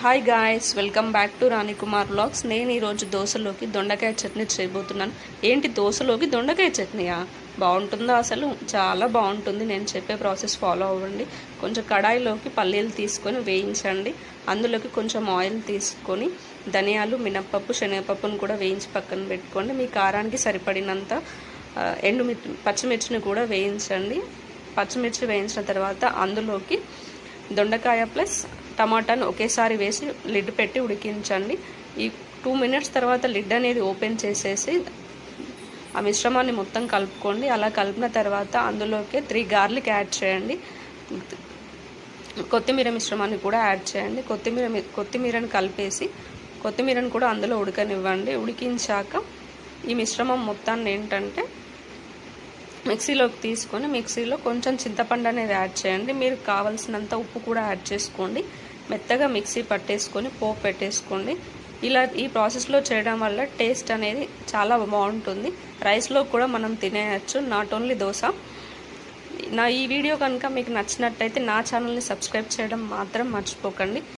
Hi guys, welcome back to Rani Kumar vlogs. నేను ఈరోజు దోశలోకి దొండకాయ చట్నీ చేయబోతున్నాను. ఏంటి దోశలోకి దొండకాయ చట్నీయా? బాగుంటుందా? అసలు చాలా బాగుంటుంది. నేను చెప్పే ప్రాసెస్ ఫాలో అవ్వండి. కొంచెం కడాయిలోకి పల్లీలు తీసుకొని వేయించండి. అందులోకి కొంచెం ఆయిల్ తీసుకొని ధనియాలు, మినప్పప్పు, శనగపప్పును కూడా వేయించి పక్కన పెట్టుకోండి. మీ కారానికి సరిపడినంత పచ్చిమిర్చిని కూడా వేయించండి. పచ్చిమిర్చి వేయించిన తర్వాత అందులోకి దొండకాయ ప్లస్ టమాటాను ఒకేసారి వేసి లిడ్ పెట్టి ఉడికించండి. ఈ 2 మినిట్స్ తర్వాత లిడ్ అనేది ఓపెన్ చేసేసి ఆ మిశ్రమాన్ని మొత్తం కలుపుకోండి. అలా కలిపిన తర్వాత అందులోకి 3 గార్లిక్ యాడ్ చేయండి. కొత్తిమీర మిశ్రమాన్ని కూడా యాడ్ చేయండి. కొత్తిమీరని కలిపేసి కొత్తిమీరని కూడా అందులో ఉడకనివ్వండి. ఉడికించాక ఈ మిశ్రమం మొత్తాన్ని ఏంటంటే మిక్సీలోకి తీసుకొని మిక్సీలో కొంచెం చింతపండు అనేది యాడ్ చేయండి. మీరు కావాల్సినంత ఉప్పు కూడా యాడ్ చేసుకోండి. మెత్తగా మిక్సీ పట్టేసుకొని పోపు పెట్టేసుకోండి. ఇలా ఈ ప్రాసెస్లో చేయడం వల్ల టేస్ట్ అనేది చాలా బాగుంటుంది. రైస్లో కూడా మనం తినేయచ్చు, నాట్ ఓన్లీ దోశ. నా ఈ వీడియో కనుక మీకు నచ్చినట్టయితే నా ఛానల్ని సబ్స్క్రైబ్ చేయడం మాత్రం మర్చిపోకండి.